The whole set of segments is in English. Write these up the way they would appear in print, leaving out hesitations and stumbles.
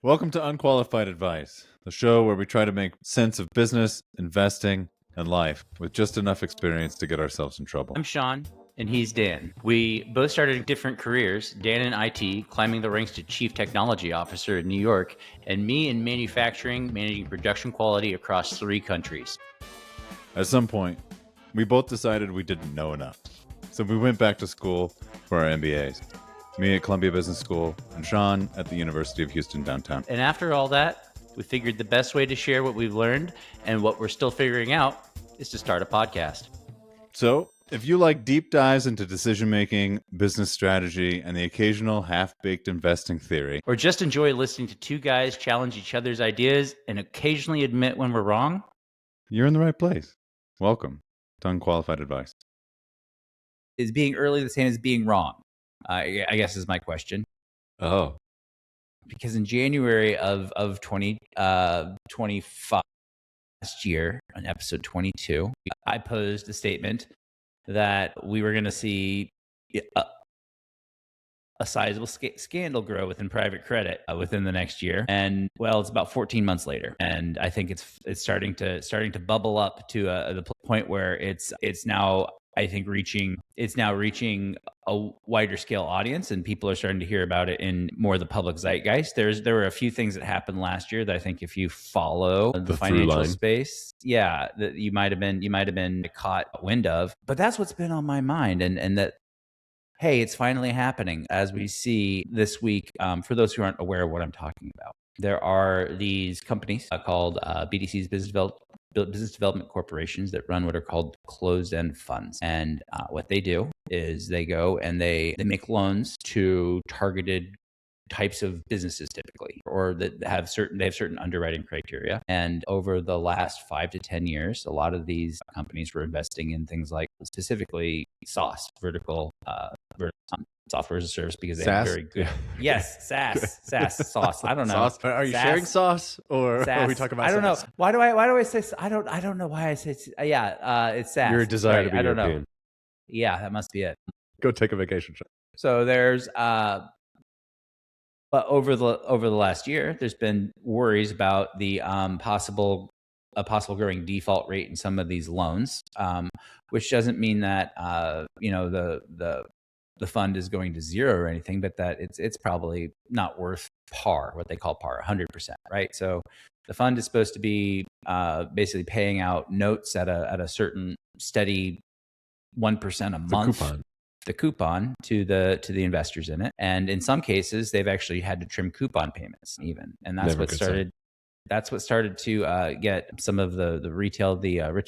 Welcome to Unqualified Advice, the show where we try to make sense of business, investing, and life with just enough experience to get ourselves in trouble. I'm Sean, and he's Dan. We both started different careers, Dan in IT, climbing the ranks to Chief Technology Officer in New York, and me in manufacturing, managing production quality across 3 countries. At some point, we both decided we didn't know enough, so we went back to school for our MBAs. Me at Columbia Business School, and Sean at the University of Houston downtown. And after all that, we figured the best way to share what we've learned and what we're still figuring out is to start a podcast. So, if you like deep dives into decision-making, business strategy, and the occasional half-baked investing theory, or just enjoy listening to 2 guys challenge each other's ideas and occasionally admit when we're wrong, you're in the right place. Welcome to Unqualified Advice. Is being early the same as being wrong? I guess is my question. Oh. Because in January of 2025, last year, on episode 22, I posed a statement that we were going to see a sizable scandal grow within private credit within the next year. And well, it's about 14 months later, and I think it's starting to bubble up to the point where it's now, I think, reaching a wider scale audience, and people are starting to hear about it in more of the public zeitgeist. There were a few things that happened last year that I think if you follow the financial space, that you might have been caught wind of. But that's what's been on my mind, and that, hey, it's finally happening as we see this week. For those who aren't aware of what I'm talking about, there are these companies called BDCs, business development corporations, that run what are called closed-end funds. And what they do is they go and they make loans to targeted types of businesses, typically, or that have certain underwriting criteria. And over the last 5 to 10 years, a lot of these companies were investing in things like, specifically, SaaS, vertical software as a service, because they have very good. Yes, SaaS, sauce. I don't know. Sauce? Are you sharing sauce, or are we talking about? I don't know. Why do I say? I don't know why I say. It's SaaS. Your desire to be European. Know. Yeah, that must be it. Go take a vacation. So there's but over the last year, there's been worries about the possible growing default rate in some of these loans, which doesn't mean that the fund is going to zero or anything, but that it's probably not worth par, what they call par, 100%, right? So the fund is supposed to be basically paying out notes at a certain steady 1% a month. The coupon to the investors in it, and in some cases they've actually had to trim coupon payments even, and that's what started to get some of the rich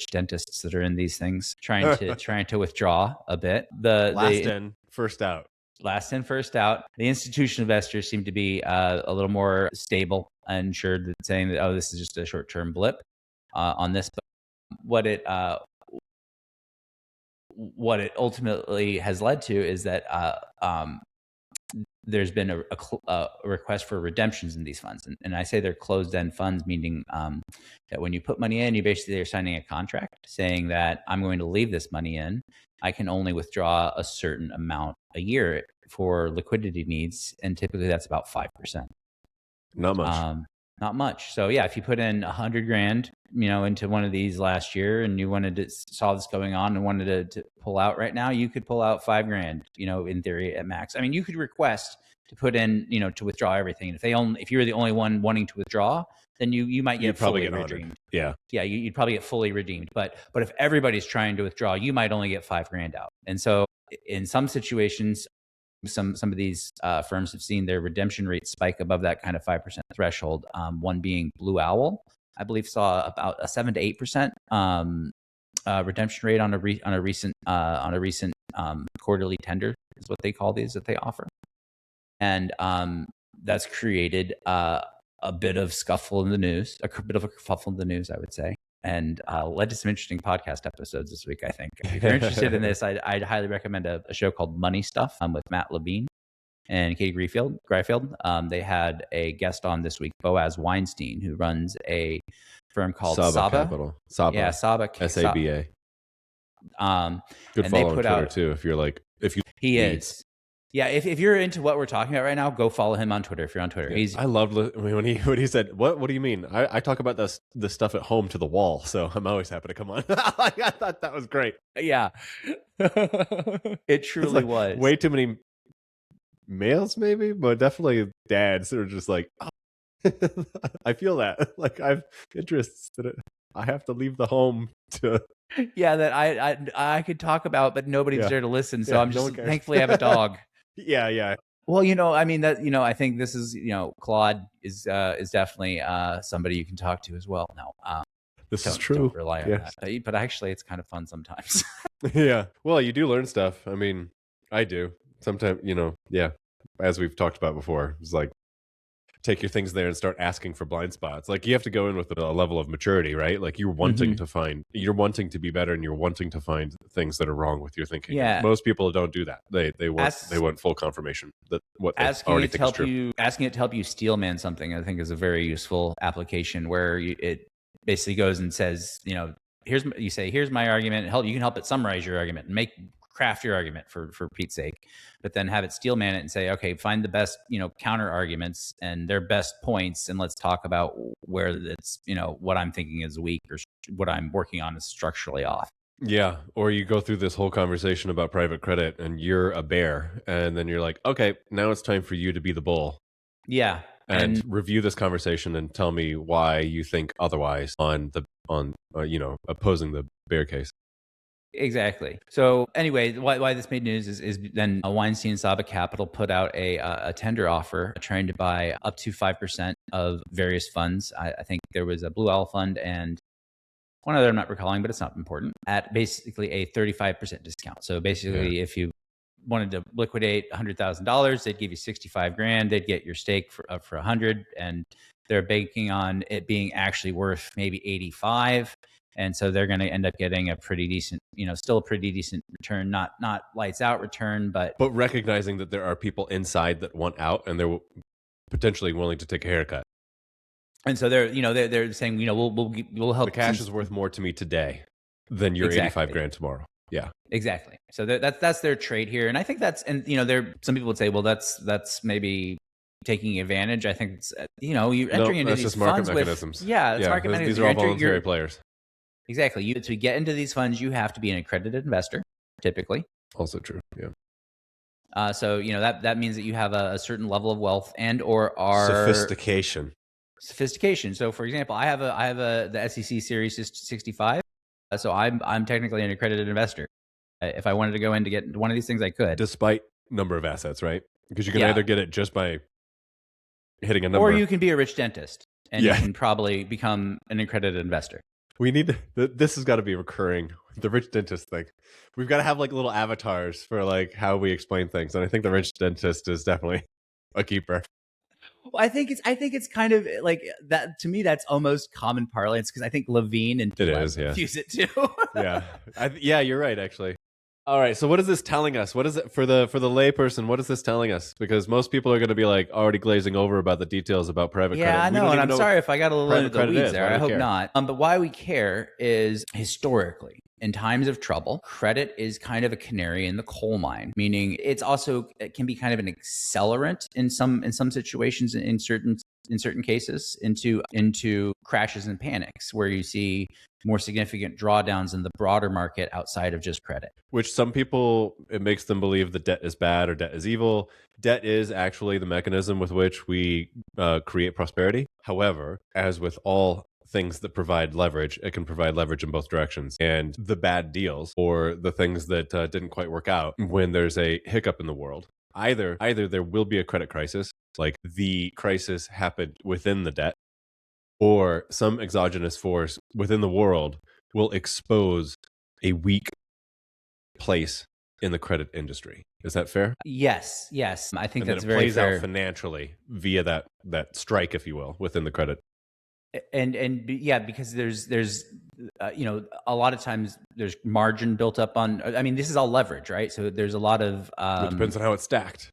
dentists that are in these things trying to withdraw a bit. Last in, first out. The institutional investors seem to be a little more stable and sure that saying that, this is just a short-term blip on this. But what it ultimately has led to is that there's been a request for redemptions in these funds. And I say they're closed-end funds, meaning that when you put money in, you basically are signing a contract saying that I'm going to leave this money in. I can only withdraw a certain amount a year for liquidity needs, and typically that's about 5%. Not much. Not much. So yeah, if you put in $100,000, into one of these last year, and you saw this going on and wanted to pull out right now, you could pull out $5,000, in theory at max. I mean, you could request to put in, to withdraw everything. And if you were the only one wanting to withdraw, then you might get fully redeemed. Yeah. Yeah. You'd probably get fully redeemed. But if everybody's trying to withdraw, you might only get $5,000 out. And so in some situations, some of these firms have seen their redemption rate spike above that kind of 5% threshold. One being Blue Owl, I believe, saw about a 7 to 8% redemption rate on a recent quarterly tender, is what they call these that they offer, and that's created a bit of scuffle in the news, a bit of a kerfuffle in the news, I would say. And led to some interesting podcast episodes this week, I think. If you're interested in this, I'd highly recommend a show called Money Stuff with Matt Levine and Katie Greifeld. They had a guest on this week, Boaz Weinstein, who runs a firm called Saba. Capital. Saba. Yeah, Saba. SABA. Good and follow they put on Twitter out, too. If you he is. Yeah, if you're into what we're talking about right now, go follow him on Twitter if you're on Twitter. I loved when he said, what do you mean? I talk about this stuff at home to the wall, so I'm always happy to come on. I thought that was great. Yeah. It truly was. Way too many males, maybe, but definitely dads that are just like, oh. I feel that. Like, I've interests that I have to leave the home to. Yeah, that I could talk about, but nobody's there to listen. So I'm just thankfully I have a dog. Yeah. Well, I mean that, I think this is, Claude is definitely somebody you can talk to as well. No, this is true. Don't rely on that. But actually, it's kind of fun sometimes. Yeah. Well, you do learn stuff. I mean, I do sometimes. Yeah. As we've talked about before, it's like take your things there and start asking for blind spots. Like you have to go in with a level of maturity, right? Like you're wanting you're wanting to be better, and you're wanting to find things that are wrong with your thinking. Yeah. Most people don't do that. They want full confirmation that what they already think is true. Asking it to help you steel man something, I think, is a very useful application where it basically goes and says, here's my argument. You can help it summarize your argument and craft your argument for Pete's sake, but then have it steel man it and say, okay, find the best, counter arguments and their best points. And let's talk about where it's, what I'm thinking is weak or what I'm working on is structurally off. Yeah. Or you go through this whole conversation about private credit and you're a bear. And then you're like, okay, now it's time for you to be the bull. Yeah. And review this conversation and tell me why you think otherwise on opposing the bear case. Exactly. So anyway, why this made news is then Weinstein and Saba Capital put out a tender offer trying to buy up to 5% of various funds. I think there was a Blue Owl fund and one other I'm not recalling, but it's not important, at basically a 35% discount. So basically, if you wanted to liquidate $100,000, they'd give you $65,000. They'd get your stake for $100,000, and they're banking on it being actually worth maybe $85,000. And so they're going to end up getting a pretty decent, still a pretty decent return, not lights out return, but recognizing that there are people inside that want out and they're potentially willing to take a haircut. And so they're saying, we'll help. The cash is worth more to me today than your $85,000 tomorrow. Yeah, exactly. So that's their trade here, and I think some people would say, well, that's maybe taking advantage. I think it's you're entering into these market funds mechanisms. Market mechanisms. These are all voluntary players. Exactly. To get into these funds, you have to be an accredited investor, typically. Also true. Yeah. So that means that you have a certain level of wealth and or are sophistication. So, for example, I have the SEC Series 65. So I'm technically an accredited investor. If I wanted to go in to get one of these things, I could. Despite number of assets, right? Because you can either get it just by hitting a number, or you can be a rich dentist and you can probably become an accredited investor. We need this has got to be recurring. The rich dentist thing. We've got to have like little avatars for like how we explain things, and I think the rich dentist is definitely a keeper. Well, I think it's kind of like that. To me, that's almost common parlance because I think Levine and use it too. Yeah, you're right. Actually. All right. So what is this telling us? What is it for the layperson? What is this telling us? Because most people are going to be like already glazing over about the details about private credit. Yeah, I know. And I'm sorry if I got a little into the weeds there. I hope not. But why we care is historically, in times of trouble, credit is kind of a canary in the coal mine, meaning it can be kind of an accelerant in some situations, in certain cases, into crashes and panics where you see more significant drawdowns in the broader market outside of just credit. Which some people, it makes them believe that debt is bad or debt is evil. Debt is actually the mechanism with which we create prosperity. However, as with all things that provide leverage, it can provide leverage in both directions. And the bad deals or the things that didn't quite work out when there's a hiccup in the world, either there will be a credit crisis, like the crisis happened within the debt, or some exogenous force within the world will expose a weak place in the credit industry. Is that fair? Yes. I think that's very fair. And then it plays out financially via that strike, if you will, within the credit. And yeah, because there's a lot of times there's margin built up on. I mean, this is all leverage, right? So there's a lot of. It depends on how it's stacked.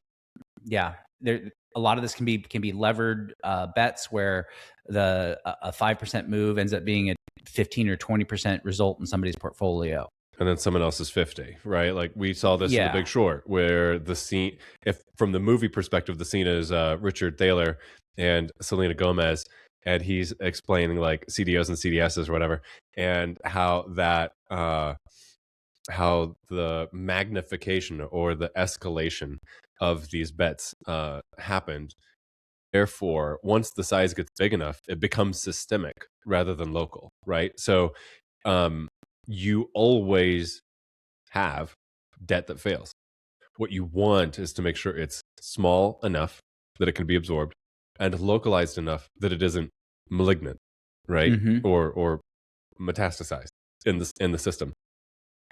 Yeah, a lot of this can be levered bets where a 5% move ends up being a 15 or 20% result in somebody's portfolio. and then someone else is 50, right? Like we saw this in Yeah. The Big Short, where the scene, if from the movie perspective, the scene is Richard Thaler and Selena Gomez, and he's explaining like CDOs and CDSs or whatever, and how that how the magnification or the escalation of these bets happened. Therefore, once the size gets big enough, it becomes systemic rather than local, right? So you always have debt that fails. What you want is to make sure it's small enough that it can be absorbed and localized enough that it isn't malignant, right? Mm-hmm. Or metastasized in the system.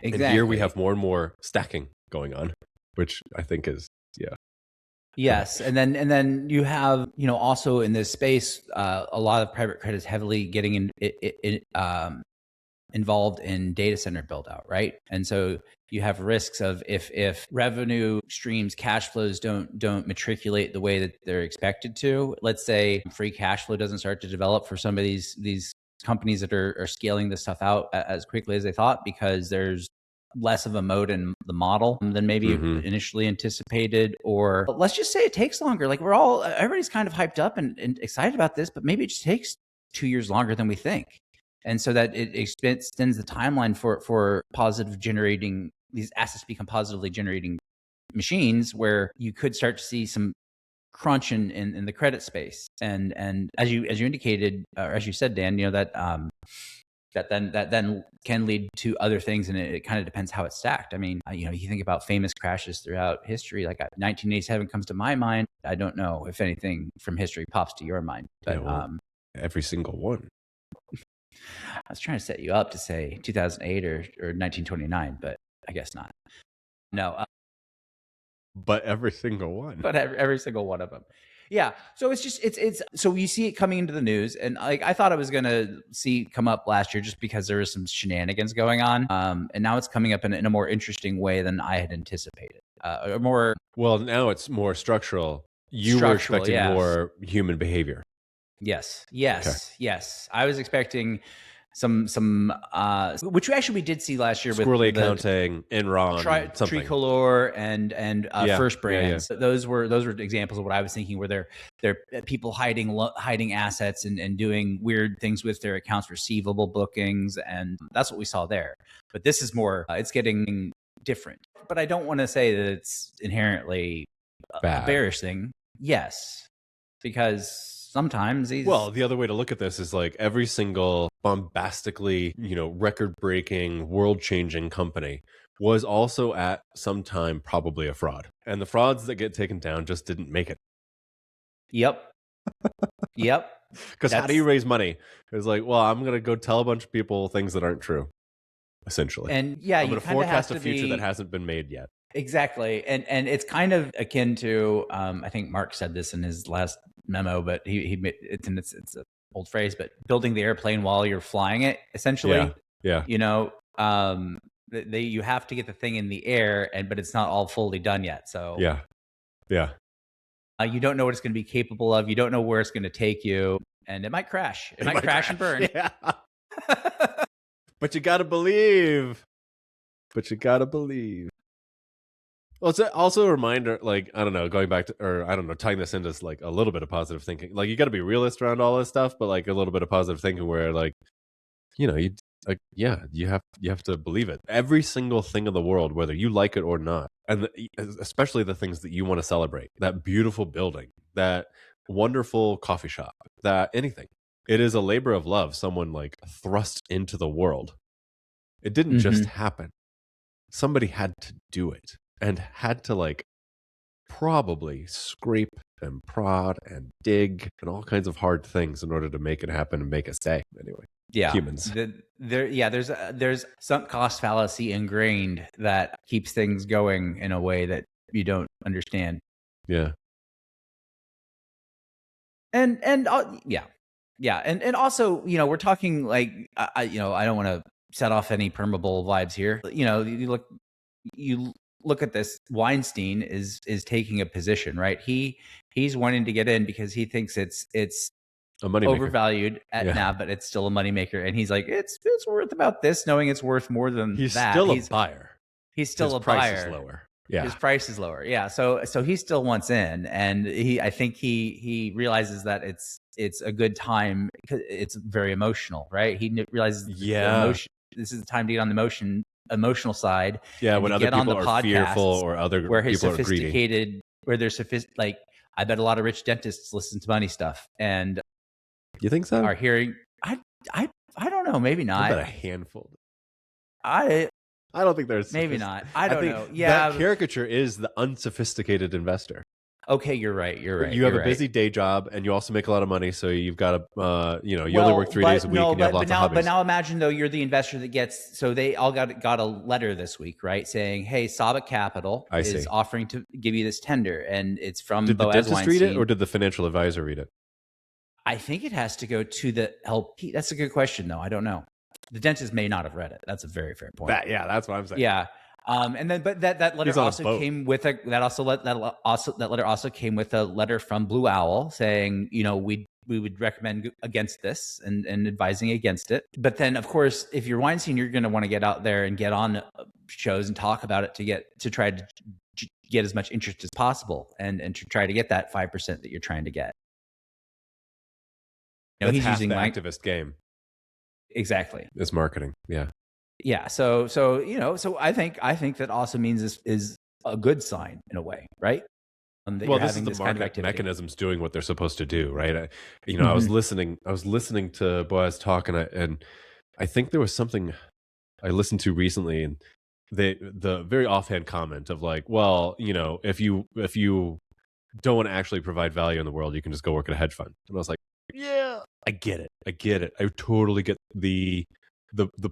Exactly. And here we have more and more stacking going on, which I think is Yes, and then you have, you know, also in this space, a lot of private credit is heavily getting involved in data center build out, right? And so you have risks of if revenue streams, cash flows don't matriculate the way that they're expected to. Let's say free cash flow doesn't start to develop for some of these companies that are scaling this stuff out as quickly as they thought, because there's less of a mode in the model than maybe initially anticipated, or let's just say it takes longer. Like everybody's kind of hyped up and excited about this, but maybe it just takes 2 years longer than we think. And so that it extends the timeline for positive generating, these assets become positively generating machines, where you could start to see some crunch in the credit space. And as you indicated, or as you said, Dan, you know, that then can lead to other things, and it kind of depends how it's stacked. I mean, you know, you think about famous crashes throughout history, like 1987 comes to my mind. I don't know if anything from history pops to your mind, but every single one. I was trying to set you up to say 2008 or 1929, but I guess not. No, but every single one. But every single one of them. Yeah. So it's just it's so you see it coming into the news, and like I thought I was gonna come up last year just because there was some shenanigans going on. And now it's coming up in a more interesting way than I had anticipated. Or more well, now it's more structural. You were expecting more human behavior. Yes. I was expecting some which actually we did see last year with squirrely accounting, Enron, Tricolor and First Brands. Yeah. Those were examples of what I was thinking, where they're people hiding assets and doing weird things with their accounts receivable bookings, and that's what we saw there. But this is more it's getting different. But I don't want to say that it's inherently a bearish thing. Yes, because sometimes the other way to look at this is like every single bombastically, you know, record-breaking, world-changing company was also at some time probably a fraud. And the frauds that get taken down just didn't make it. Yep. Because how do you raise money? It's like, well, I'm going to go tell a bunch of people things that aren't true, essentially. And yeah, I'm going to forecast a future that hasn't been made yet. Exactly. And it's kind of akin to, I think Mark said this in his last memo, but it's an old phrase, but building the airplane while you're flying it, essentially. Yeah. You know, you have to get the thing in the air, but it's not all fully done yet. So yeah. You don't know what it's going to be capable of. You don't know where it's going to take you, and it might crash. It might crash and burn. Yeah. But you got to believe. Well, it's also a reminder, like, I don't know, going back to, or I don't know, tying this into like a little bit of positive thinking. Like, you got to be realist around all this stuff, but like a little bit of positive thinking where, like, you know, you have to believe it. Every single thing in the world, whether you like it or not, and especially the things that you want to celebrate, that beautiful building, that wonderful coffee shop, that anything, it is a labor of love someone like thrust into the world. It didn't just happen. Somebody had to do it. And had to like probably scrape and prod and dig and all kinds of hard things in order to make it happen and make it stay. Anyway, humans. There's sunk cost fallacy ingrained that keeps things going in a way that you don't understand. Yeah. And also, you know, we're talking like I don't want to set off any permeable vibes here. You know, you look at this. Weinstein is taking a position, right? He's wanting to get in because he thinks it's A moneymaker. overvalued at NAV, but it's still a moneymaker. And he's like, it's worth about this, knowing it's worth more than He's that. still a buyer. He's still His a price buyer. is lower. Yeah. His price is lower. Yeah. So he still wants in, and I think he realizes that it's a good time because it's very emotional, right? He realizes this is the time to get on the emotional side. Yeah, and when to other get on people the are fearful or other where his people are greedy. sophisticated, where they're like, I bet a lot of rich dentists listen to money stuff and You think so? are hearing. I don't know. Maybe not. I bet a handful. I don't think there's maybe not. I don't know. Yeah, that caricature is the unsophisticated investor. Okay, you're right. You're right. You have a busy day job, and you also make a lot of money, so you've got to, you only work 3 days a week, and you have lots of hobbies. But now imagine though, you're the investor that gets. So they all got a letter this week, right, saying, "Hey, Saba Capital is offering to give you this tender," and it's from Did Boaz the dentist Weinstein. read it, or did the financial advisor read it? I think it has to go to the LP. That's a good question, though. I don't know. The dentist may not have read it. That's a very fair point. That's what I'm saying. Yeah. And then, but that letter also came with that letter also came with a letter from Blue Owl saying, we would recommend against this and advising against it. But then, of course, if you're Weinstein, you're going to want to get out there and get on shows and talk about it to try to get as much interest as possible and to try to get that 5% that you're trying to get. He's using the activist game. Exactly. It's marketing. Yeah. Yeah. So I think that also means this is a good sign in a way, right? Well, this is the market mechanisms doing what they're supposed to do, right? I was listening to Boaz talk, and I think there was something I listened to recently, and the very offhand comment of like, well, if you don't want to actually provide value in the world, you can just go work at a hedge fund. And I was like, yeah, I get it. I totally get the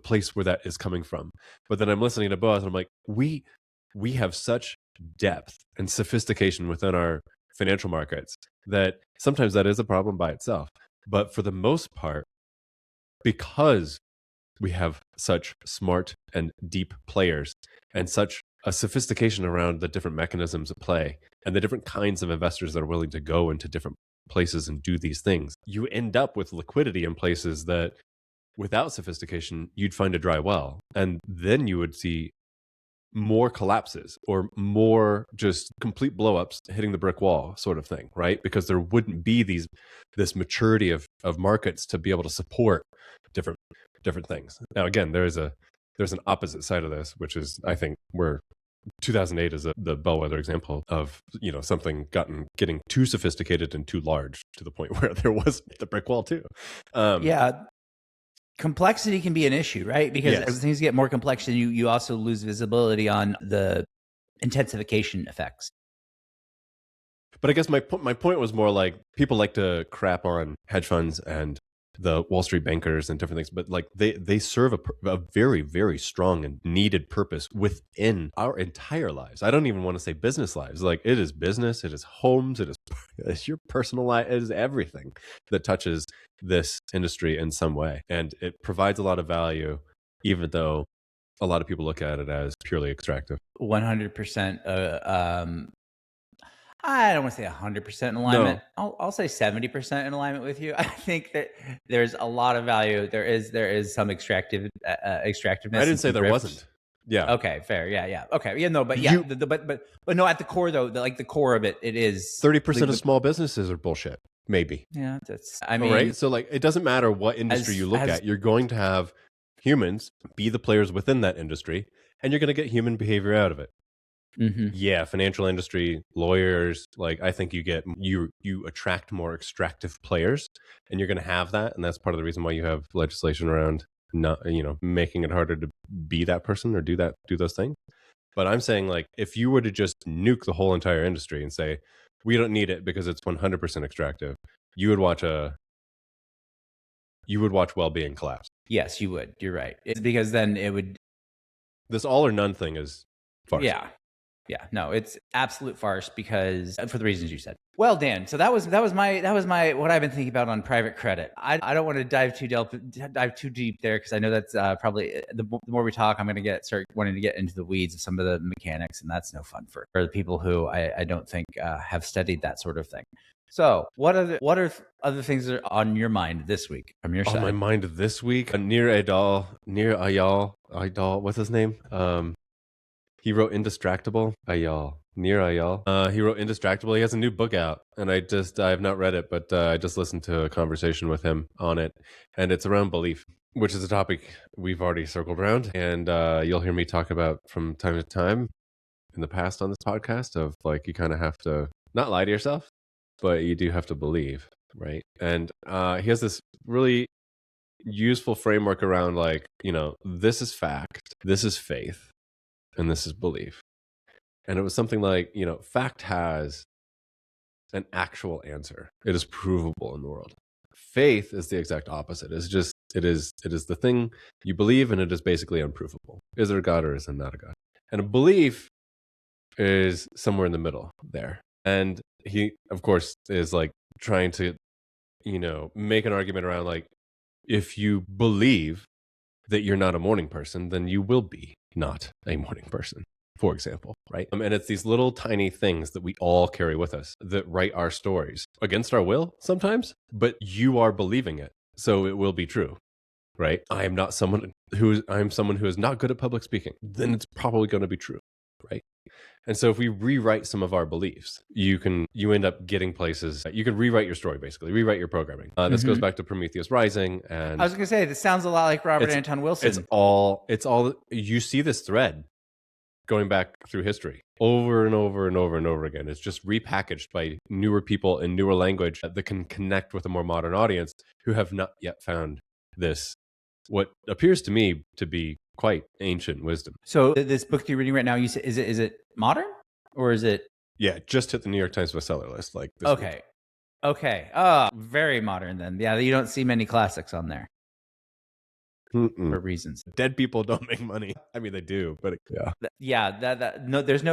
place where that is coming from. But then I'm listening to Boaz, and I'm like, we have such depth and sophistication within our financial markets that sometimes that is a problem by itself. But for the most part, because we have such smart and deep players and such a sophistication around the different mechanisms at play and the different kinds of investors that are willing to go into different places and do these things, you end up with liquidity in places that without sophistication, you'd find a dry well. And then you would see more collapses or more just complete blowups hitting the brick wall sort of thing, right? Because there wouldn't be this maturity of markets to be able to support different things. Now, again, there's an opposite side of this, which is, I think, where 2008 is the bellwether example of something getting too sophisticated and too large to the point where there was the brick wall too. Complexity can be an issue, right? Because as things get more complex, you also lose visibility on the intensification effects. But I guess my point was more like people like to crap on hedge funds and the Wall Street bankers and different things, but like they serve a very, very strong and needed purpose within our entire lives. I don't even want to say business lives. Like, it is business, it is homes, it's your personal life, it is everything that touches this industry in some way. And it provides a lot of value, even though a lot of people look at it as purely extractive. 100%. I don't want to say 100% in alignment. No. I'll say 70% in alignment with you. I think that there's a lot of value. There is some extractiveness. I didn't say there wasn't. Yeah. Okay. Fair. Yeah. Okay. Yeah. No. But yeah. But no. At the core, though, the core of it is 30% of small businesses are bullshit. Maybe. Yeah. I mean, right. So like, it doesn't matter what industry you look at. You're going to have humans be the players within that industry, and you're going to get human behavior out of it. Mm-hmm. Yeah, financial industry, lawyers, like I think you attract more extractive players, and you're going to have that, and that's part of the reason why you have legislation around not, making it harder to be that person or do those things. But I'm saying, like, if you were to just nuke the whole entire industry and say we don't need it because it's 100% extractive, you would watch well-being collapse. Yes, you would. You're right. It's because then it would. This all or none thing is farce. Yeah. Yeah, no, it's absolute farce because for the reasons you said. Well, Dan, so that was my what I've been thinking about on private credit. I don't want to dive too deep there because I know that's probably the more we talk, I'm going to start wanting to get into the weeds of some of the mechanics, and that's no fun for the people who I don't think have studied that sort of thing. So, what are other things that are on your mind this week from your side? On my mind this week, Nir Eyal, what's his name? He wrote Indistractable. Nir Eyal. He wrote Indistractable. He has a new book out, and I have not read it, but I just listened to a conversation with him on it, and it's around belief, which is a topic we've already circled around, and you'll hear me talk about from time to time in the past on this podcast of like you kind of have to not lie to yourself, but you do have to believe, right? And he has this really useful framework around like, this is fact, this is faith, and this is belief. And it was something like, fact has an actual answer. It is provable in the world. Faith is the exact opposite. It is the thing you believe, and it is basically unprovable. Is there a God or is there not a God? And a belief is somewhere in the middle there. And he, of course, is like trying to, make an argument around like, if you believe that you're not a morning person, then you will be not a morning person, for example, right? And it's these little tiny things that we all carry with us that write our stories against our will sometimes, but you are believing it, so it will be true, right? I'm someone who is not good at public speaking, then it's probably going to be true, right? And so if we rewrite some of our beliefs, you end up getting places. You can rewrite your story, basically, rewrite your programming. This goes back to Prometheus Rising. And I was going to say, this sounds a lot like Robert Anton Wilson. It's all, you see this thread going back through history over and over and over and over again. It's just repackaged by newer people in newer language that can connect with a more modern audience who have not yet found this, what appears to me to be quite ancient wisdom. So this book you're reading right now, you say, is it modern or is it? Yeah, just hit the New York Times bestseller list like this Okay. week. Okay. Very modern then. Yeah, you don't see many classics on there. For reasons. Dead people don't make money. I mean, they do, but There's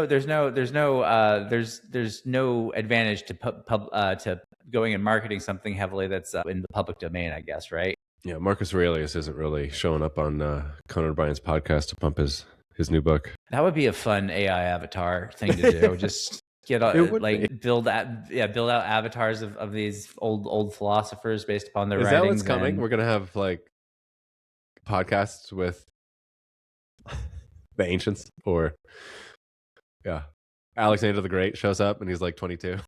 no advantage to going and marketing something heavily that's in the public domain, I guess, right? Yeah, Marcus Aurelius isn't really showing up on Conan O'Brien's podcast to pump his new book. That would be a fun AI avatar thing to do. Just get build out avatars of these old philosophers based upon their writings. Is that what's coming? We're gonna have like podcasts with the ancients, or Alexander the Great shows up and he's like 22.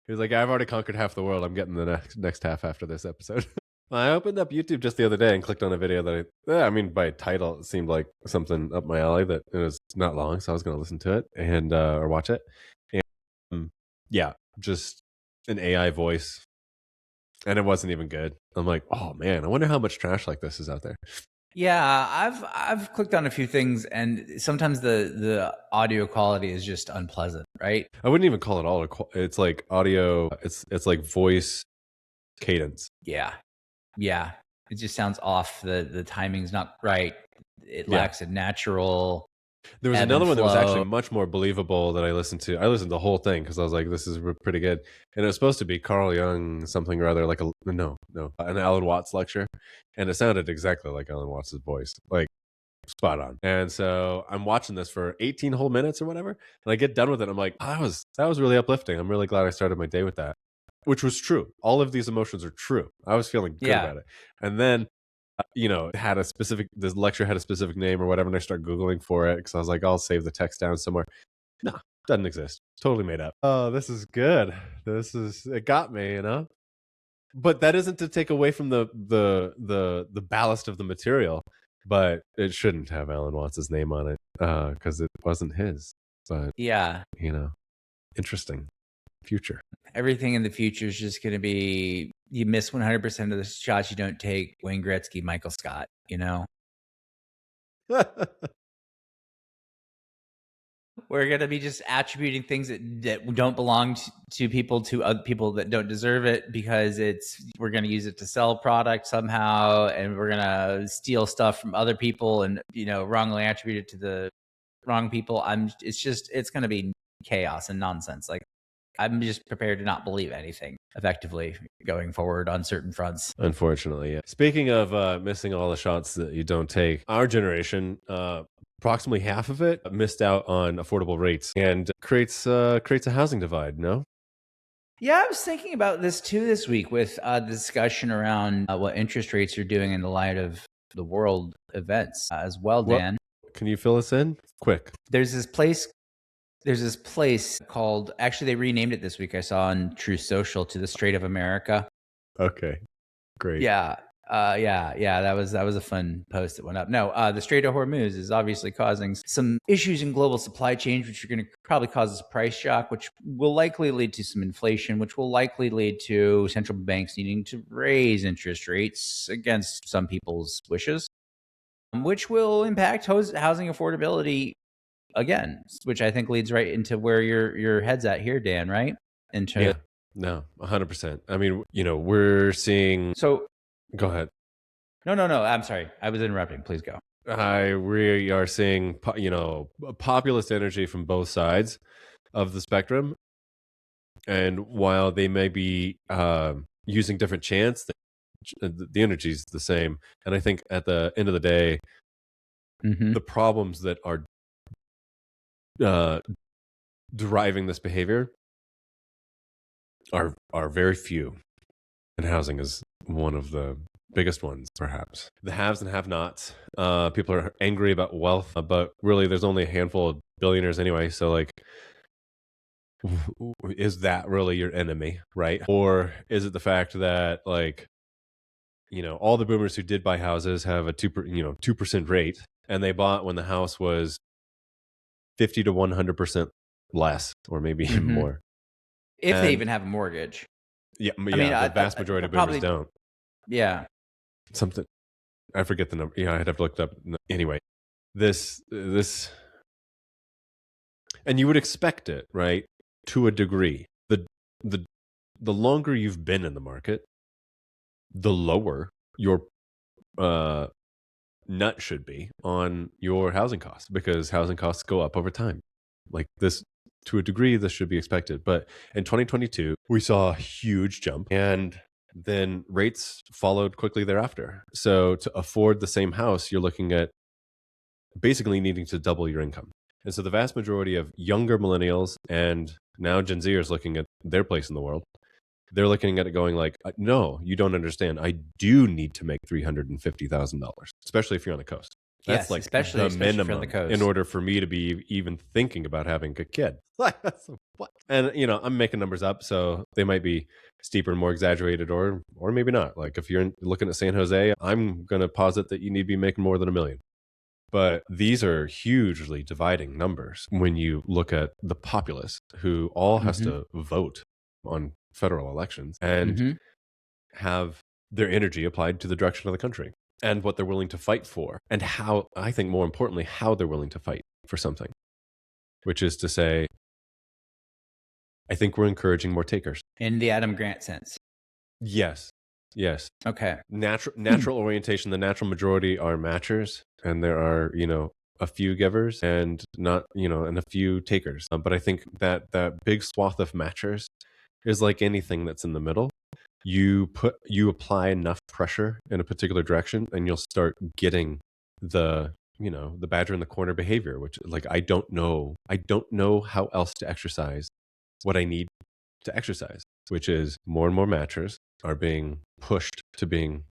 He's like, I've already conquered half the world. I'm getting the next half after this episode. I opened up YouTube just the other day and clicked on a video that by title, it seemed like something up my alley that it was not long. So I was going to listen to it and, or watch it. And just an AI voice. And it wasn't even good. I'm like, oh man, I wonder how much trash like this is out there. Yeah, I've clicked on a few things, and sometimes the audio quality is just unpleasant, right? I wouldn't even call it audio. It's like audio. It's like voice cadence. Yeah. It just sounds off. The timing's not right. It lacks a natural. There was another one that was actually much more believable that I listened to. I listened to the whole thing because I was like, this is pretty good. And it was supposed to be Carl Jung something or other, like an Alan Watts lecture. And it sounded exactly like Alan Watts' voice, like spot on. And so I'm watching this for 18 whole minutes or whatever. And I get done with it. I'm like, that was really uplifting. I'm really glad I started my day with that, which was true. All of these emotions are true. I was feeling good about it. And then this lecture had a specific name or whatever, and I start Googling for it because I was like, I'll save the text down somewhere. No, doesn't exist. Totally made up. Oh, this is good. It got me, But that isn't to take away from the ballast of the material, but it shouldn't have Alan Watts' name on it because it wasn't his. But interesting future. Everything in the future is just going to be, you miss 100% of the shots you don't take. Wayne Gretzky, Michael Scott, We're going to be just attributing things that don't belong to other people that don't deserve it because we're going to use it to sell product somehow, and we're going to steal stuff from other people and, wrongly attribute it to wrong people, it's going to be chaos and nonsense. Like, I'm just prepared to not believe anything effectively going forward on certain fronts. Unfortunately, yeah. Speaking of missing all the shots that you don't take, our generation, approximately half of it missed out on affordable rates and creates a housing divide. No. Yeah, I was thinking about this too this week with the discussion around what interest rates are doing in the light of the world events as well, Well, Dan. can you fill us in quick? There's this place called, actually they renamed it this week. I saw on True Social, to the Strait of America. Okay, great. Yeah. That was a fun post that went up. No, the Strait of Hormuz is obviously causing some issues in global supply chains, which are going to probably cause a price shock, which will likely lead to some inflation, which will likely lead to central banks needing to raise interest rates against some people's wishes, which will impact housing affordability again, which I think leads right into where your head's at here, Dan, right? Yeah. No, 100%. I mean, we're seeing. So Go ahead. No. I'm sorry. I was interrupting. Please go. We are seeing, populist energy from both sides of the spectrum. And while they may be using different chants, the energy is the same. And I think at the end of the day, Mm-hmm. the problems that are driving this behavior are very few. And housing is one of the biggest ones, perhaps. The haves and have-nots. People are angry about wealth, but really there's only a handful of billionaires anyway. So, like, is that really your enemy, right? Or is it the fact that, like, all the boomers who did buy houses have a 2% rate, and they bought when the house was 50 to 100% less, or maybe even more. If they even have a mortgage. Yeah, the vast majority of boomers don't. Yeah. Something, I forget the number. Yeah, I'd have to look it up. Anyway, this, and you would expect it, right? To a degree. The longer you've been in the market, the lower your nut should be on your housing costs, because housing costs go up over time. Like this, to a degree, this should be expected. But in 2022, we saw a huge jump, and then rates followed quickly thereafter. So to afford the same house, you're looking at basically needing to double your income. And so the vast majority of younger millennials and now Gen Zers looking at their place in the world, they're looking at it going like, no, you don't understand. I do need to make $350,000, especially if you're on the coast. That's Yes, like especially the minimum from the coast. in order for me to be even thinking about having a kid. And I'm making numbers up, so they might be steeper and more exaggerated, or maybe not. Like if you're looking at San Jose, I'm going to posit that you need to be making more than $1 million. But these are hugely dividing numbers when you look at the populace, who all has to vote on federal elections and have their energy applied to the direction of the country and what they're willing to fight for, and how, I think more importantly, how they're willing to fight for something, which is to say, I think we're encouraging more takers. In the Adam Grant sense. Yes. Okay. Natural orientation, the natural majority are matchers, and there are, a few givers and not, and a few takers. But I think that big swath of matchers is like anything that's in the middle. You apply enough pressure in a particular direction, and you'll start getting the badger in the corner behavior, which, like, I don't know how else to exercise what I need to exercise, which is more and more matchers are being pushed to being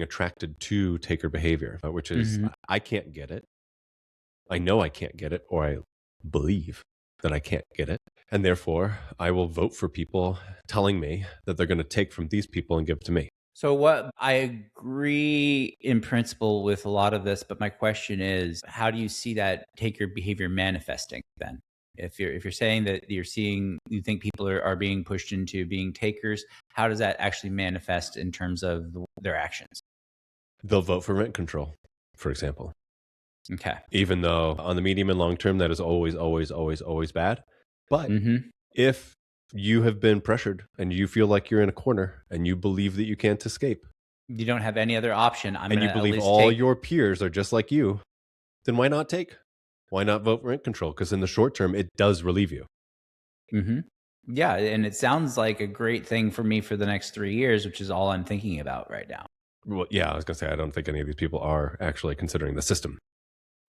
attracted to taker behavior, which is, I can't get it. I know I can't get it, or I believe that I can't get it. And therefore, I will vote for people telling me that they're going to take from these people and give to me. So what I agree in principle with a lot of this, but my question is, how do you see that taker behavior manifesting then? If you're saying that you think people are being pushed into being takers, how does that actually manifest in terms of their actions? They'll vote for rent control, for example. Okay. Even though on the medium and long term, that is always, always, always, always bad. But if you have been pressured and you feel like you're in a corner and you believe that you can't escape, you don't have any other option, and you believe all your peers are just like you, then why not take? Why not vote rent control? Because in the short term, it does relieve you. Mm-hmm. Yeah, and it sounds like a great thing for me for the next 3 years, which is all I'm thinking about right now. Well, yeah, I was going to say, I don't think any of these people are actually considering the system,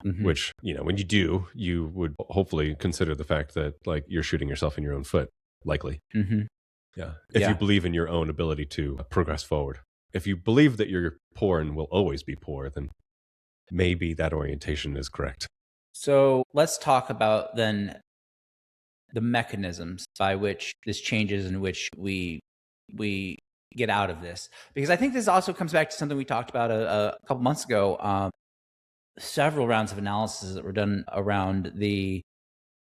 Mhm. which, when you do, you would hopefully consider the fact that like you're shooting yourself in your own foot, likely. Mhm. Yeah. If Yeah. you believe in your own ability to progress forward. If you believe that you're poor and will always be poor, then maybe that orientation is correct. So let's talk about then the mechanisms by which this changes, in which we get out of this, because I think this also comes back to something we talked about a couple months ago. Several rounds of analysis that were done around the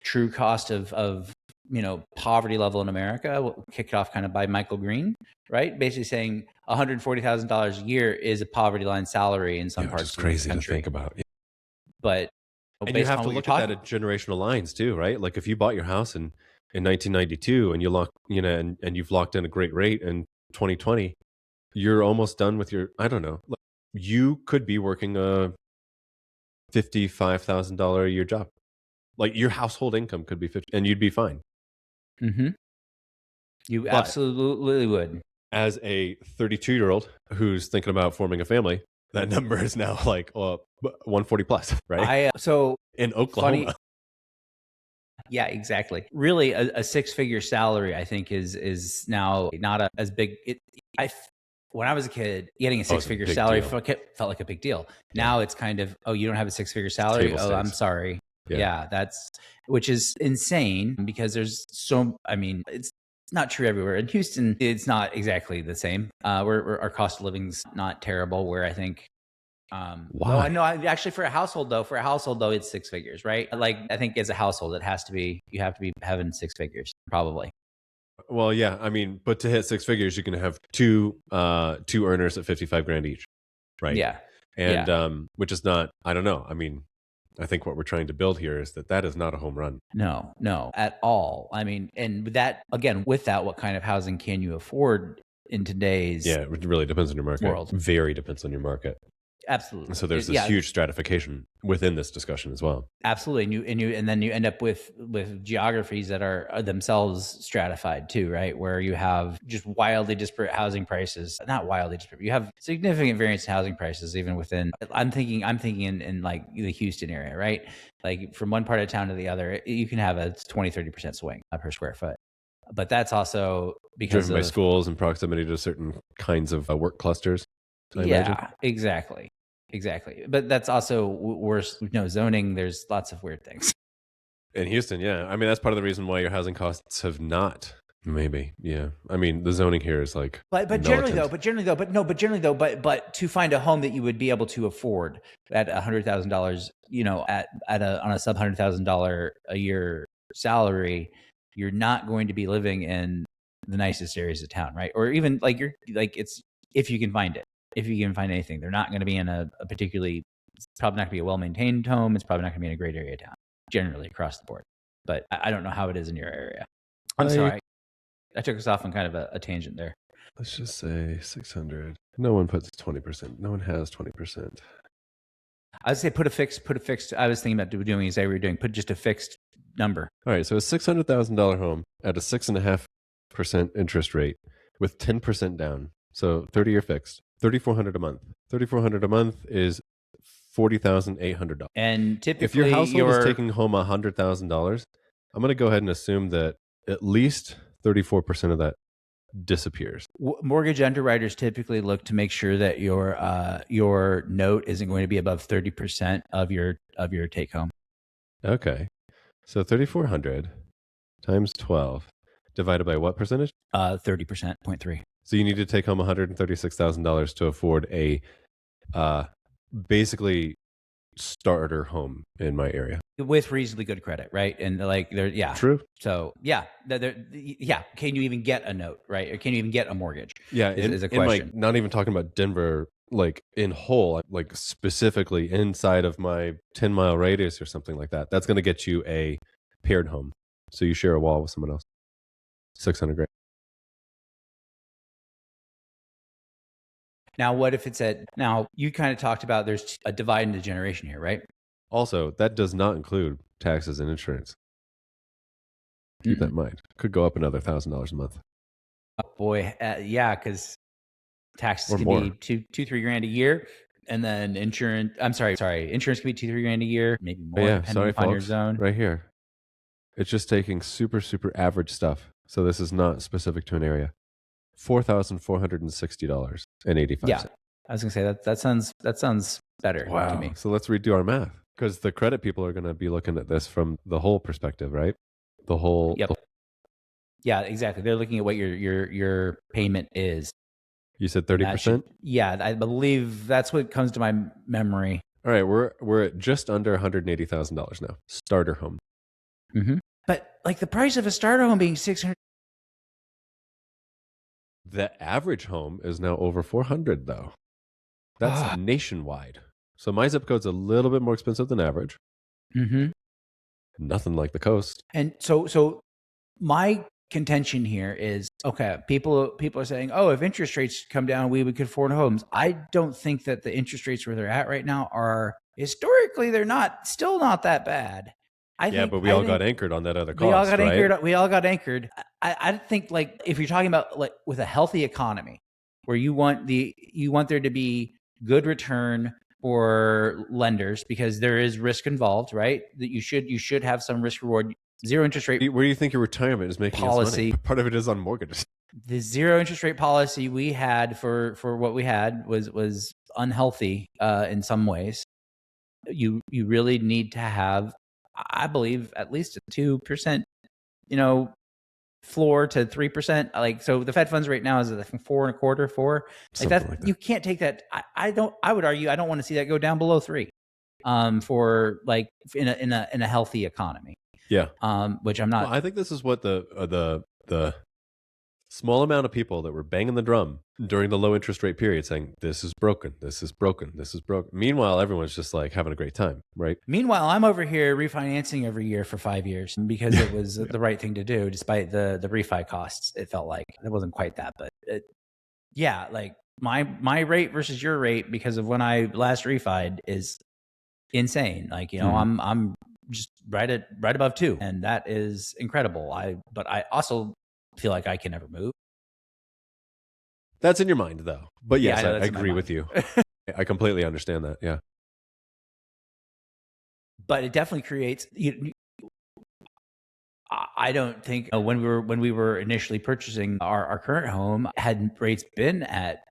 true cost of poverty level in America, kicked off kind of by Michael Green, right? Basically saying $140,000 a year is a poverty line salary in some Which parts is of the crazy to country. think about. But And you based have on to what you're look at that talking, at generational lines too, right? Like if you bought your house in 1992 and you lock, and you've locked in a great rate in 2020, you're almost done with your, I don't know, like, you could be working a $55,000 a year job. Like your household income could be 50 and you'd be fine. mm-hmm. You But absolutely would. as a 32-year-old who's thinking about forming a family, that number is now like 140 plus, right? So In Oklahoma. funny. Yeah, exactly. Really, a six-figure salary, I think, is now not as big. When I was a kid, getting a six-figure big salary deal. felt like a big deal. Yeah. Now it's kind of, oh, you don't have a six-figure salary? Table Oh, I'm stakes. sorry. Yeah. Which is insane, because there's it's not true everywhere. In Houston, it's not exactly the same. Our cost of living's not terrible, where I think, Why? no, actually for a household though, it's six figures, right? Like, I think as a household, you have to be having six figures, probably. Well, yeah. I mean, but to hit six figures, you can have two earners at 55 grand each, right? Yeah. And which is not, I don't know. I mean, I think what we're trying to build here is that is not a home run. No, at all. I mean, and with that, what kind of housing can you afford in today's Yeah, it really depends on your market. world? Very depends on your market. Absolutely. So there's this huge stratification within this discussion as well. Absolutely. And then you end up with geographies that are themselves stratified too, right? Where you have just wildly disparate housing prices. Not wildly disparate. You have significant variance in housing prices even within, I'm thinking in like the Houston area, right? Like from one part of town to the other, you can have a 20-30% swing per square foot. But that's also because Driven by of schools and proximity to certain kinds of work clusters. I imagine. Exactly. But that's also worse. Zoning, there's lots of weird things. In Houston, yeah. I mean, that's part of the reason why your housing costs have not. Maybe, yeah. I mean, the zoning here is like, but generally to find a home that you would be able to afford at $100,000, on a sub $100,000 a year salary, you're not going to be living in the nicest areas of town, right? Or even it's, if you can find it. If you can find anything, they're not going to be in a particularly, it's probably not going to be a well-maintained home. It's probably not going to be in a great area of town, generally across the board. But I don't know how it is in your area. I'm sorry. I took us off on kind of a tangent there. Let's just say 600. No one puts 20%. No one has 20%. I would say put a fixed. I was thinking about doing exactly what you're doing. Put just a fixed number. All right. So a $600,000 home at a 6.5% interest rate with 10% down. So 30-year fixed. $3,400 a month. $3,400 a month is $40,800. And typically, if your household is taking home $100,000, I'm going to go ahead and assume that at least 34% of that disappears. Mortgage underwriters typically look to make sure that your note isn't going to be above 30% of your take home. Okay, so 3,400 times 12 divided by what percentage? 30%, 0.3. So you need to take home $136,000 to afford a basically starter home in my area with reasonably good credit, right? And true. So can you even get a note, right? Or can you even get a mortgage? Yeah, is a question. Not even talking about Denver, like in whole, like specifically inside of my 10-mile radius or something like that. That's going to get you a paired home, so you share a wall with someone else. 600 grand. Now, what if it's now you kind of talked about there's a divide in the generation here, right? Also, that does not include taxes and insurance. Keep that in mind. Could go up another $1,000 a month. Oh boy, yeah, because taxes Or can more. be $2-3 grand a year, and then insurance. I'm sorry, insurance can be $2-3 grand a year, maybe But more yeah, depending sorry, upon your folks. zone. Right here. It's just taking super, super average stuff. So this is not specific to an area. $4,460.85. Yeah, I was gonna say that sounds better to me. So let's redo our math because the credit people are going to be looking at this from the whole perspective, right? The whole. Yep. Yeah, exactly. They're looking at what your payment is. You said And that 30%. yeah, I believe that's what comes to my memory. All right, we're at just under $180,000 now. Starter home. Mm-hmm. But like the price of a starter home being $600. The average home is now over 400 though. That's nationwide. So my zip code's a little bit more expensive than average. Mm-hmm. Nothing like the coast. And so my contention here is, okay, people are saying, oh, if interest rates come down, we could afford homes. I don't think that the interest rates where they're at right now are historically, they're still not that bad. But we all got anchored on that other cost. We all got right? anchored. We all got anchored. I think like if you're talking about like with a healthy economy where you want there to be good return for lenders because there is risk involved, right? That you should have some risk reward. Zero interest rate. Where do you think your retirement is making policy? Us money? Part of it is on mortgages. The zero interest rate policy we had for what we had was unhealthy in some ways. You really need to have, I believe, at least a 2%, floor to 3%. Like, so the Fed funds rate now is I think 4.25%, 4. Like that. You can't take that. I would argue I don't want to see that go down below 3. For like in a healthy economy. Yeah. Which I'm not. Well, I think this is what the small amount of people that were banging the drum during the low interest rate period saying, this is broken, this is broken, this is broken. Meanwhile, everyone's just like having a great time, right? Meanwhile, I'm over here refinancing every year for 5 years because it was the right thing to do, despite the refi costs. It felt like it wasn't quite that, but like my rate versus your rate because of when I last refied is insane. Like, I'm just right above 2, and that is incredible. But I also feel like I can never move. That's in your mind though. But yes, I I agree with you. I completely understand that. Yeah. But it definitely creates, I don't think when we were initially purchasing our current home, had rates been at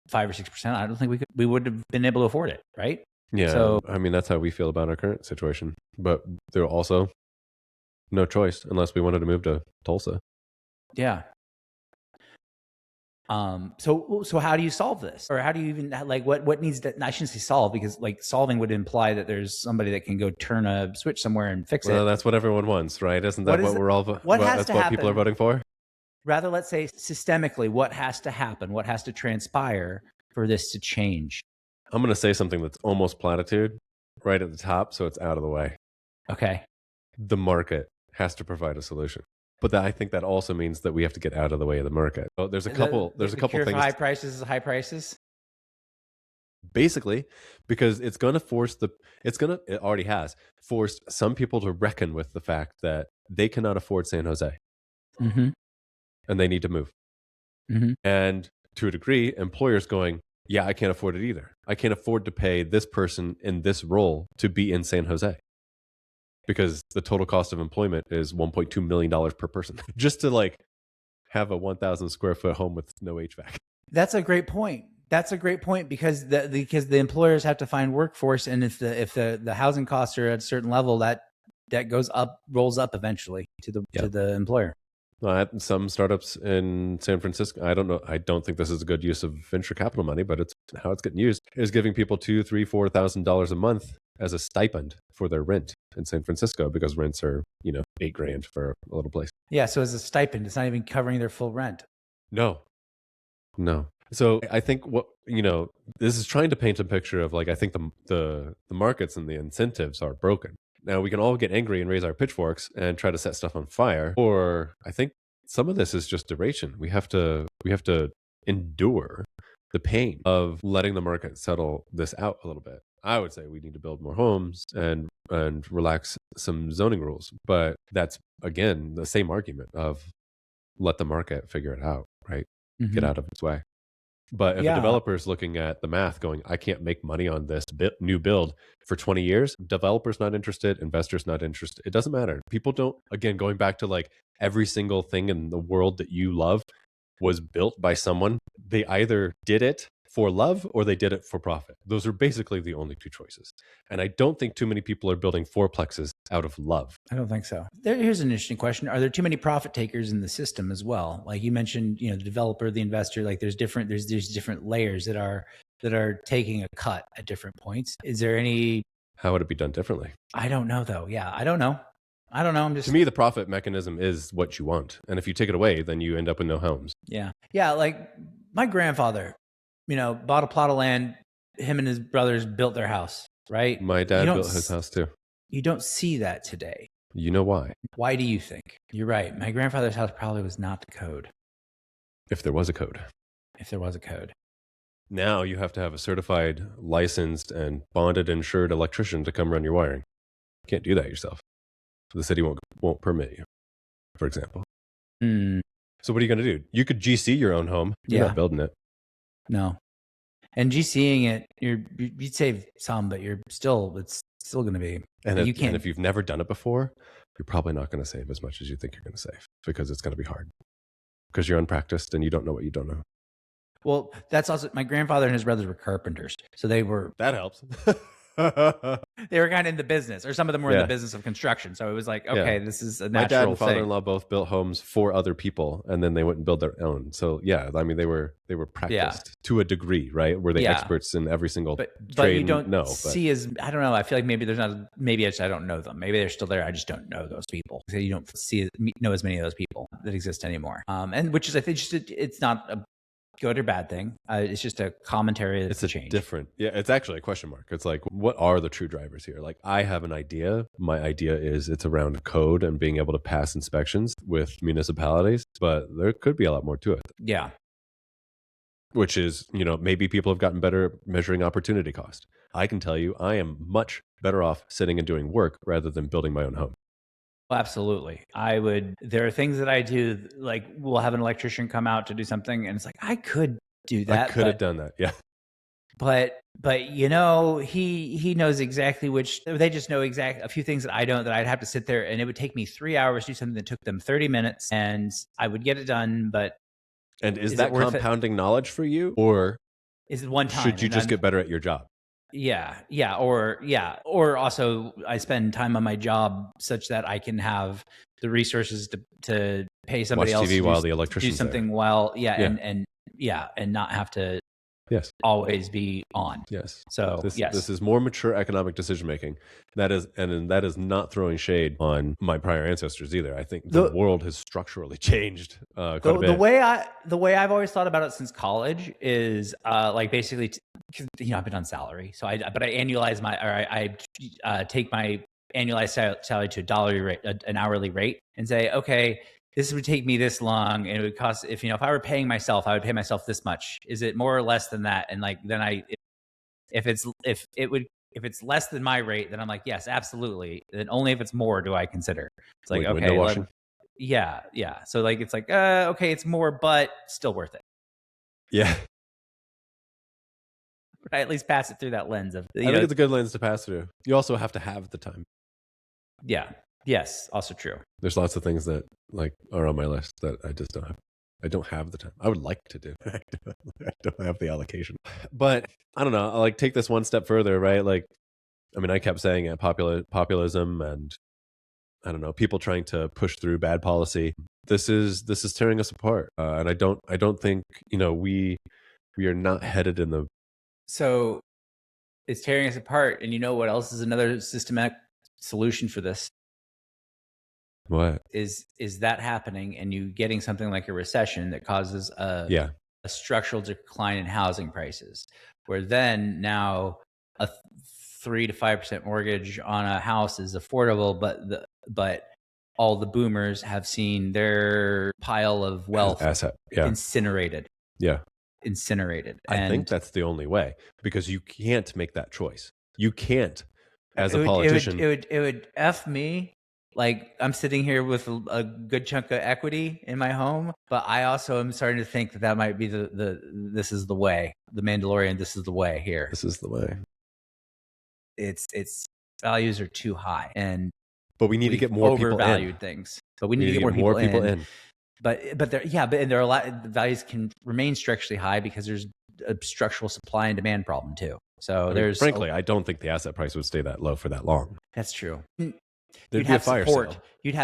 5 or 6%, I don't think we would have been able to afford it. Right. Yeah. So, I mean, that's how we feel about our current situation, but there are also no choice unless we wanted to move to Tulsa. Yeah. So how do you solve this? Or how do you even like what needs to, I shouldn't say solve because like solving would imply that there's somebody that can go turn a switch somewhere and fix it. Well, that's what everyone wants, right? Isn't that what we're all that's what people are voting for? Rather, let's say systemically, what has to happen? What has to transpire for this to change? I'm going to say something that's almost platitude right at the top, so it's out of the way. Okay. The market has to provide a solution. But I think that also means that we have to get out of the way of the market. So there's a couple things. High prices is high prices. Basically, because it already has forced some people to reckon with the fact that they cannot afford San Jose. Mm-hmm. And they need to move. Mm-hmm. And to a degree, employers going, yeah, I can't afford it either. I can't afford to pay this person in this role to be in San Jose. Because the total cost of employment is $1.2 million per person just to like have a 1,000 square foot home with no HVAC. That's a great point. Because the employers have to find workforce, and if the housing costs are at a certain level, that rolls up eventually to the employer. Some startups in San Francisco, I don't know. I don't think this is a good use of venture capital money, but it's how it's getting used. Is giving people $2,000, $3,000, $4,000 a month as a stipend for their rent in San Francisco because rents are $8,000 for a little place. Yeah, so as a stipend, it's not even covering their full rent. No. So I think this is trying to paint a picture of like I think the markets and the incentives are broken. Now we can all get angry and raise our pitchforks and try to set stuff on fire, or I think some of this is just duration. We have to endure the pain of letting the market settle this out a little bit. I would say we need to build more homes and relax some zoning rules. But that's again the same argument of let the market figure it out, right? Get out of its way. But if a Yeah. developer is looking at the math going, I can't make money on this new build for 20 years, developers not interested, investors not interested. It doesn't matter. People don't, again, going back to like every single thing in the world that you love was built by someone. They either did it for love or they did it for profit. Those are basically the only two choices. And I don't think too many people are building fourplexes out of love. I don't think so. Here's an interesting question. Are there too many profit takers in the system as well? Like you mentioned, the developer, the investor, like there's different layers that are taking a cut at different points. Is there any? How would it be done differently? I don't know though. Yeah, I don't know. I'm just, to me, the profit mechanism is what you want. And if you take it away, then you end up with no homes. Yeah. Like my grandfather, bought a plot of land. Him and his brothers built their house, right? My dad built his house too. You don't see that today. You know why? Why do you think? You're right. My grandfather's house probably was not the code. If there was a code. Now you have to have a certified, licensed, and bonded, insured electrician to come run your wiring. You can't do that yourself. The city won't permit you, for example. So what are you going to do? You could GC your own home. You're not building it. No. And GCing it, you'd save some, but it's still going to be. And if you've never done it before, you're probably not going to save as much as you think you're going to save because it's going to be hard because you're unpracticed and you don't know what you don't know. Well, that's also my grandfather and his brothers were carpenters, so that helps. They were kind of in the business, or some of them were in the business of construction. So it was like, okay, this is a natural thing. My dad and father-in-law both built homes for other people, and then they went and built their own. So yeah, I mean, they were practiced to a degree, right? Were they experts in every single trade? But you don't see as, I don't know. I feel like maybe there's not. Maybe I don't know them. Maybe they're still there. I just don't know those people. So you don't know as many of those people that exist anymore. And which is, I think, it's not a good or bad thing. It's just a commentary that's changed. It's actually a question mark. It's like, what are the true drivers here? Like, I have an idea. My idea is it's around code and being able to pass inspections with municipalities, but there could be a lot more to it. Yeah. Which is, maybe people have gotten better measuring opportunity cost. I can tell you, I am much better off sitting and doing work rather than building my own home. Absolutely. There are things that I do, like we'll have an electrician come out to do something and it's like, I could do that. I could have done that. Yeah. But he knows exactly they just know a few things that I don't, that I'd have to sit there and it would take me 3 hours to do something that took them 30 minutes and I would get it done. And is that compounding knowledge for you, or is it one time? Should you just get better at your job? Yeah. Or also I spend time on my job such that I can have the resources to pay somebody else to while the electrician's do something there. while, and not have to always be on. Yes. So this is more mature economic decision making. That is not throwing shade on my prior ancestors either. I think the world has structurally changed quite a bit. The way I've always thought about it since college is like basically, I've been on salary, so I annualize I take my annualized salary to an hourly rate, and say, okay, this would take me this long, and it would cost, if I were paying myself, I would pay myself this much. Is it more or less than that? And like, then if it's less than my rate, then I'm like, yes, absolutely. Then only if it's more do I consider. It's like, okay, yeah. So like, it's like, okay, it's more, but still worth it. Yeah. I at least pass it through that lens of. I think it's a good lens to pass through. You also have to have the time. Yeah. Yes. Also true. There's lots of things that like are on my list that I just don't have. I don't have the time. I would like to do. I don't have the allocation. But I don't know. I'll like take this one step further, right? Like, I mean, I kept saying it, populism, and I don't know, people trying to push through bad policy. This is tearing us apart, and I don't think we are not headed in the. So it's tearing us apart, and what else is another systematic solution for this? What is that happening, and you getting something like a recession that causes a structural decline in housing prices, where then now a 3 to 5% mortgage on a house is affordable, but all the boomers have seen their pile of wealth incinerated. Yeah. Incinerated. I think that's the only way, because you can't make that choice. You can't, as It a politician. it would F me. Like, I'm sitting here with a good chunk of equity in my home, but I also am starting to think that might be this is the way. The Mandalorian, this is the way here. This is the way. Its values are too high, but we need to get more people in. Overvalued things, but we need to get more people in. But there are a lot. The values can remain structurally high because there's a structural supply and demand problem too. So frankly, I don't think the asset price would stay that low for that long. That's true. There'd be a fire support. sale. You'd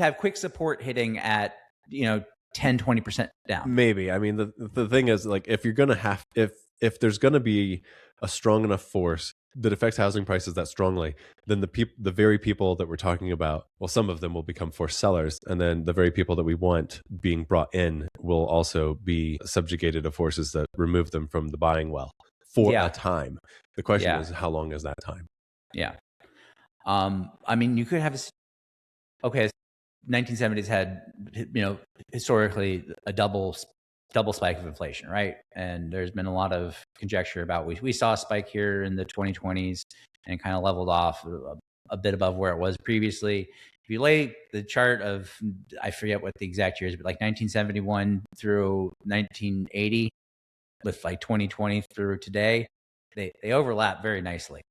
have quick support hitting at 10-20% down. Maybe. I mean, the thing is, like, if you're gonna have if there's gonna be a strong enough force that affects housing prices that strongly, then the very people that we're talking about, well, some of them will become forced sellers, and then the very people that we want being brought in will also be subjugated to forces that remove them from the buying well for a time. The question is, how long is that time? Yeah. I mean, you could have 1970s had, historically a double spike of inflation, right? And there's been a lot of conjecture about we saw a spike here in the 2020s and kind of leveled off a bit above where it was previously. If you lay the chart of, I forget what the exact years, but like 1971 through 1980 with like 2020 through today, they overlap very nicely.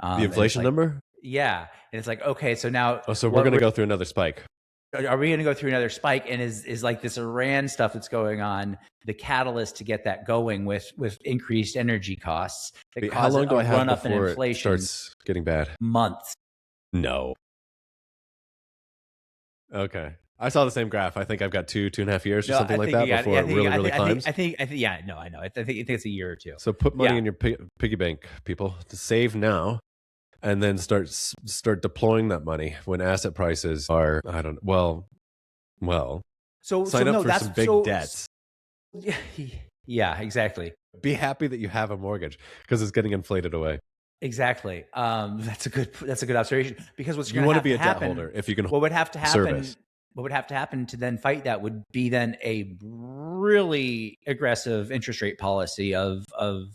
The inflation number? Yeah. And it's like, okay, so now... so we're going to go through another spike. Are we going to go through another spike? And is like this Iran stuff that's going on the catalyst to get that going with increased energy costs? How long do I have before it starts getting bad? Months. No. Okay. I saw the same graph. I think I've got 2.5 years or something like that before it really climbs. I know. I know. I think it's a year or two. So put money in your piggy bank, people, to save now. And then start deploying that money when asset prices are, I don't know, well. Sign up for some big debts. Yeah, exactly. Be happy that you have a mortgage because it's getting inflated away. Exactly. That's a good observation, because what's you want to be a debt holder if you can. What would have to happen? What would have to happen to then fight that would be then a really aggressive interest rate policy of 8%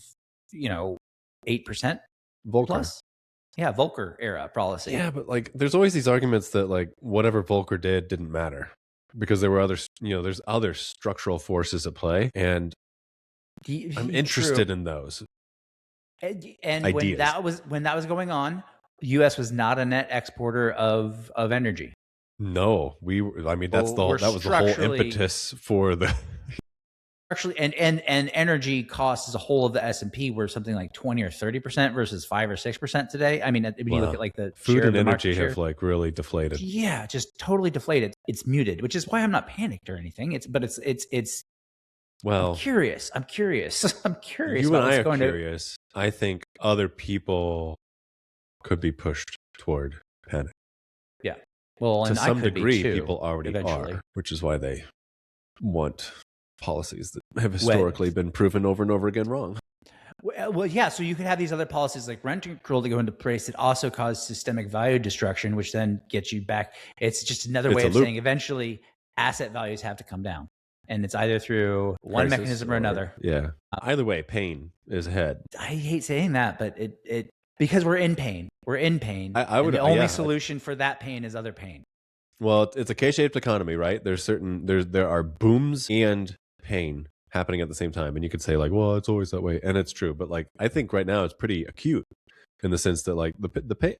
plus. Yeah, Volcker era policy. Yeah, but like, there's always these arguments that like whatever Volcker did didn't matter because there were other, there's other structural forces at play, and I'm interested in those. And ideas. when that was going on, the U.S. was not a net exporter of energy. No, that was the whole impetus for the. Actually, and energy costs as a whole of the S&P were something like 20 or 30% versus 5 or 6% today. I mean, when you look at like the food and energy have like really deflated. Yeah, just totally deflated. It's muted, which is why I'm not panicked or anything. It's well, I'm curious. I'm curious. You and I are curious. I think other people could be pushed toward panic. Yeah. Well, to some degree, people already are, which is why they want policies that have historically been proven over and over again wrong. Well, yeah. So you could have these other policies like rent control to go into place that also cause systemic value destruction, which then gets you back. It's just another way of saying eventually asset values have to come down, and it's either through one mechanism or another. Yeah. Either way, pain is ahead. I hate saying that, but it because we're in pain. We're in pain. The only solution for that pain is other pain. Well, it's a K-shaped economy, right? There are booms and pain happening at the same time, and you could say like, well, it's always that way, and it's true, but like I think right now it's pretty acute in the sense that like the pain,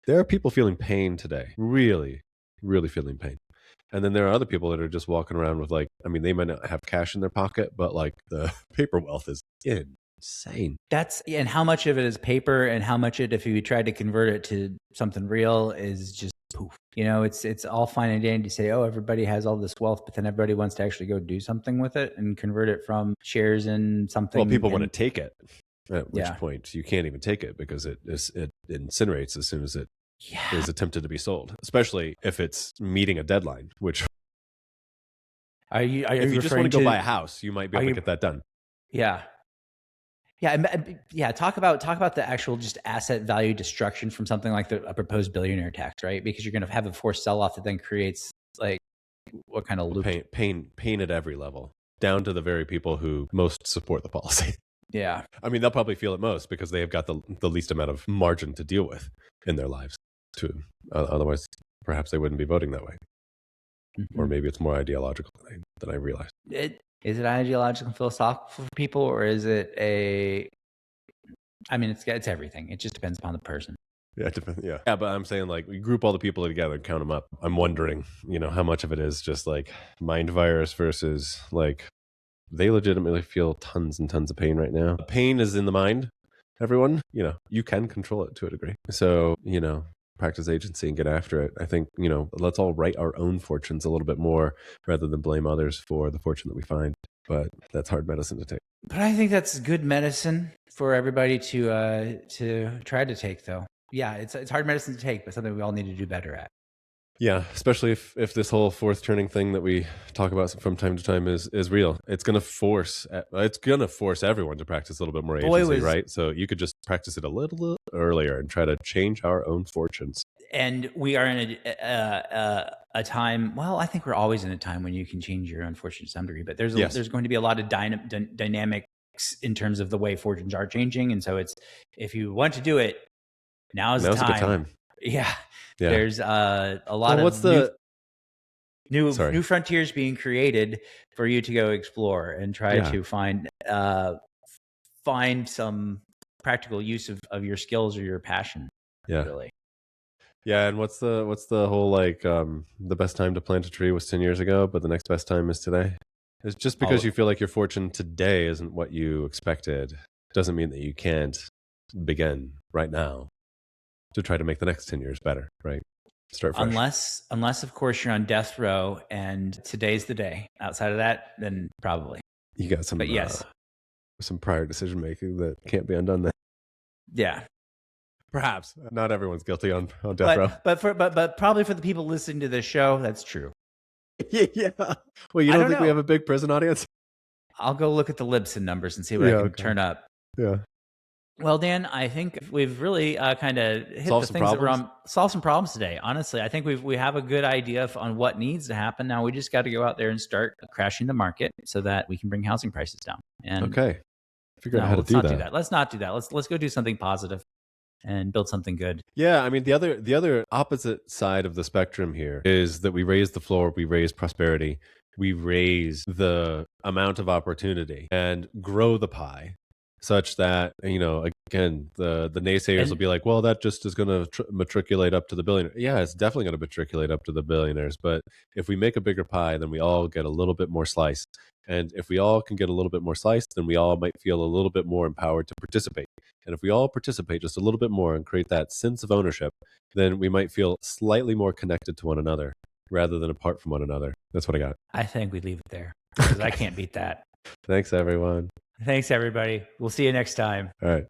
there are people feeling pain today, really feeling pain, and then there are other people that are just walking around with like, I mean, they might not have cash in their pocket, but like the paper wealth is insane. And how much of it is paper, and how much if you tried to convert it to something real is just poof. It's all fine and dandy to say, oh, everybody has all this wealth, but then everybody wants to actually go do something with it and convert it from shares in something. Well, people want to take it, at which point you can't even take it because it incinerates as soon as it is attempted to be sold, especially if it's meeting a deadline, which if you just want to go buy a house, you might be able to get that done. Yeah. Yeah. Talk about the actual just asset value destruction from something like a proposed billionaire tax, right? Because you're going to have a forced sell-off that then creates like what kind of loop? Pain at every level, down to the very people who most support the policy. Yeah. I mean, they'll probably feel it most because they have got the least amount of margin to deal with in their lives. Otherwise, perhaps they wouldn't be voting that way. Or maybe it's more ideological than I realized. Is it ideological and philosophical for people, or is it I mean, it's everything. It just depends upon the person. Yeah, yeah. But I'm saying, like, we group all the people together and count them up. I'm wondering, how much of it is just like mind virus versus like they legitimately feel tons and tons of pain right now. Pain is in the mind, everyone. You can control it to a degree. So, practice agency and get after it. I think, let's all write our own fortunes a little bit more rather than blame others for the fortune that we find. But that's hard medicine to take. But I think that's good medicine for everybody to try to take, though. Yeah, it's hard medicine to take, but something we all need to do better at. Yeah, especially if this whole fourth turning thing that we talk about from time to time is real. It's gonna force everyone to practice a little bit more agency, right? So you could just practice it a little earlier and try to change our own fortunes. And we are in a time. Well, I think we're always in a time when you can change your own fortune to some degree. But there's going to be a lot of dynamics in terms of the way fortunes are changing, and so if you want to do it, now's the time. A good time. Yeah. There's a lot of new frontiers being created for you to go explore and try to find some practical use of your skills or your passion. Yeah. Really. Yeah, and what's the whole like the best time to plant a tree was 10 years ago, but the next best time is today? It's just because you feel like your fortune today isn't what you expected doesn't mean that you can't begin right now to try to make the next 10 years better, right? Start fresh. Unless of course you're on death row and today's the day. Outside of that, then probably. You got some, but yes, some prior decision making that can't be undone then. Yeah. Perhaps. Not everyone's guilty on death row. But probably for the people listening to this show, that's true. Yeah. Well, you don't think we have a big prison audience? I'll go look at the Libsyn numbers and see what I can turn up. Yeah. Well, Dan, I think we've really kind of hit solve the things that we're on. Solve some problems today. Honestly, I think we have a good idea on what needs to happen. Now we just got to go out there and start crashing the market so that we can bring housing prices down. And okay, figure out how to do that. Let's not do that. Let's go do something positive and build something good. Yeah, I mean the other opposite side of the spectrum here is that we raise the floor, we raise prosperity, we raise the amount of opportunity and grow the pie. Such that, again, the naysayers will be like, well, that just is going to matriculate up to the billionaire. Yeah, it's definitely going to matriculate up to the billionaires. But if we make a bigger pie, then we all get a little bit more slice. And if we all can get a little bit more slice, then we all might feel a little bit more empowered to participate. And if we all participate just a little bit more and create that sense of ownership, then we might feel slightly more connected to one another rather than apart from one another. That's what I got. I think we leave it there because I can't beat that. Thanks, everyone. Thanks, everybody. We'll see you next time. All right.